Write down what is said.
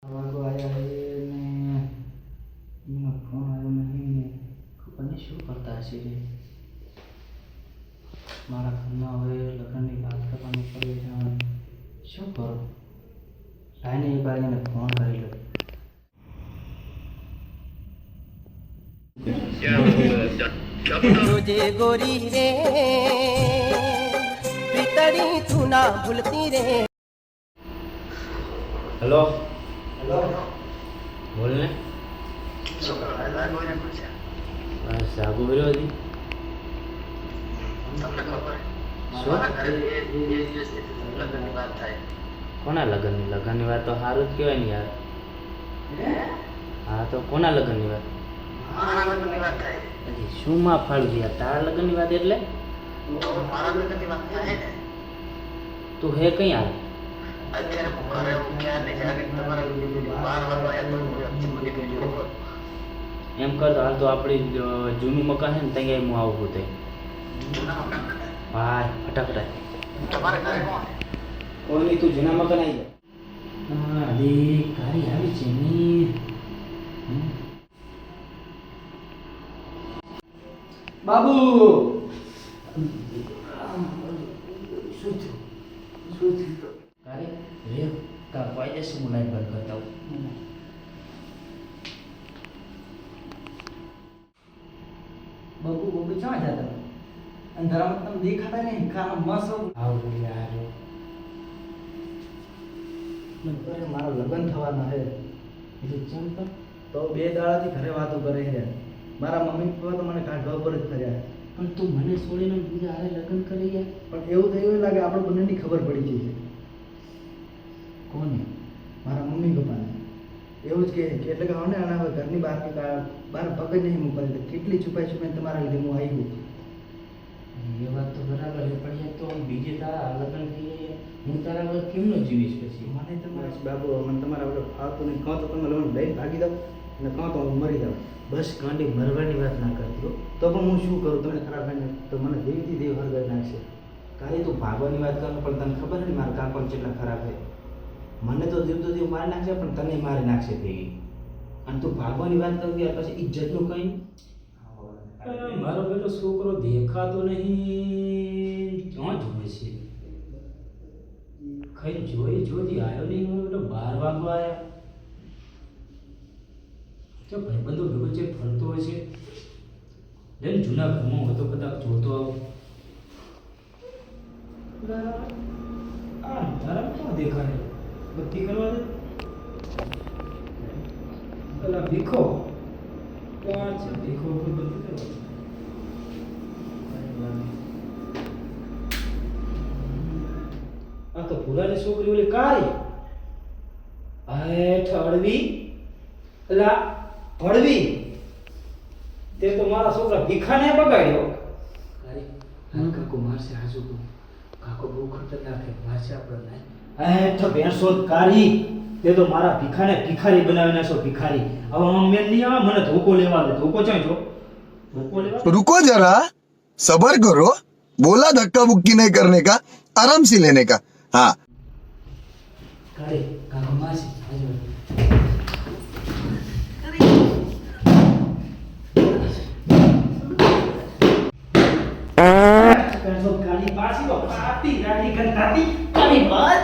વાગો આયા હે ને એનો ફોન આવ્યો નહીં ને ખબર નહીં શું કરતા હશે રે. મારા ઘરમાં હવે લગ્નની વાત કરવાની પડે છે. શું કરું? લાઈને એક વાર એને ફોન કરી લો. तुझे गोरी रे प्रीतड़ी तू ना भूलती रे. हेलो बोल ने बस जागो રહ્યો હતી. કોના લગ્નની વાત તો સારું જ કહેવાય ને યાર. હા તો કોના લગ્નની વાત? શું માં ફાળું યાર, તારા લગ્નની વાત એટલે તું હે કઈ આવે? એમ કર તો હાલ તો આપણી જૂનું મકાન છે ને ત્યાં હું આવું તે ભાઈ ફટાફટ કોઈ નહીં, તું જૂના મકાન આવી જાય. અરે ગાડી આવી છે ને. બાબુ શું થયું ગાડી રે કા પાઈ જશે. હું લાઈટ બંધ કરતા હું. બાબુ બાબુ ક્યાં જતા અંધારામાં તમે દેખાતા નહીં. કામ મસ્ત આવું યાર મારા લગ્ન થવાના છે. એટલે ચમ કર તો 2 દાડાથી ઘરે વાતો કરે છે. મારા મમ્મી પપ્પા તો મને કાઢવા પર જ ફર્યા. પણ તું મને છોડીને બીજા હારે લગ્ન કરી યાર. પણ એવું થયું લાગે આપણે બંનેની ખબર પડી ગઈ છે. કોને? મારા મમ્મી પપ્પાને એવું જ કે એટલે કે હવે આના હવે ઘરની બહાર પગ જ નહીં મૂકવા દે. કેટલી છુપાઈ છુપાઈ તમારા લીધે હું આવી ગયો. એ વાત તો બરાબર છે, પણ યાર તો બીજે તારા લગ્ન થઈ ગયા, હું તારા વગર કેમનો જીવીશ પછી? મને તમારા બાબુ મને તમારા વગર ફાવતું નહીં. કાં તો તમે લગ્ન લઈને ભાગી દો અને કાં તો હું મરી જાઉં. બસ ગાંડી મરવાની વાત ના કરતી હો. તો પણ હું શું કરું? તમે ખરાબ થઈને તો મને દેવીથી દેવ હરગાઈ નાખશે. કાલે તું ભાગવાની વાત કર, પણ તને ખબર ને મારા કાકો કેટલા ખરાબ છે. મને તો દેવ મારી નાખશે, પણ તને મારી નાખશે ભેગી. અને તું ભાગવાની વાત કરતી યાર પછી ઇજ્જતનું કંઈ. મારો પેલો છોકરો દેખાતો નહીં, ક્યાં જોવે છે? કઈ જોઈ આવ્યો નહીં. મારો પેલો 12 વાગવા આવ્યા. જો ભાઈબંધો ભેગો છે ફરતો હોય છે. લેન જૂના ઘરમાં હતો કદાચ જોતો આવું. આ તારા ક્યાં દેખાય? બત્તી કરવા દે. પેલા ભીખો ક્યાં છે? ભીખો ઉપર બત્તી કરવા. આ તો પુરાની છોકરી ઓલી કાળી હેઠ અડવી એલા ભડવી. તે તો મારા છોકરા ભીખાને બગાડ્યો. કાળી કાકો મારશે. હાજુ કાકો બહુ ખતરનાક છે, મારશે આપણને. હેઠ ભેંસો કાળી. તે તો મારા ભીખાને ભિખારી બનાવી નાખશો. ભિખારી હવે મેં નહીં આવે. મને ધોકો લેવા દે. ધોકો ચાઈ જો ધોકો લેવા. रुको जरा सबर करो, बोला धक्का बुक्की नहीं करने का, आराम से लेने का. हाँ કાળી કાકો મારશે. હાજુ કાળી પાછી તો પાતી રાડી કરતાતી કાળી વાત.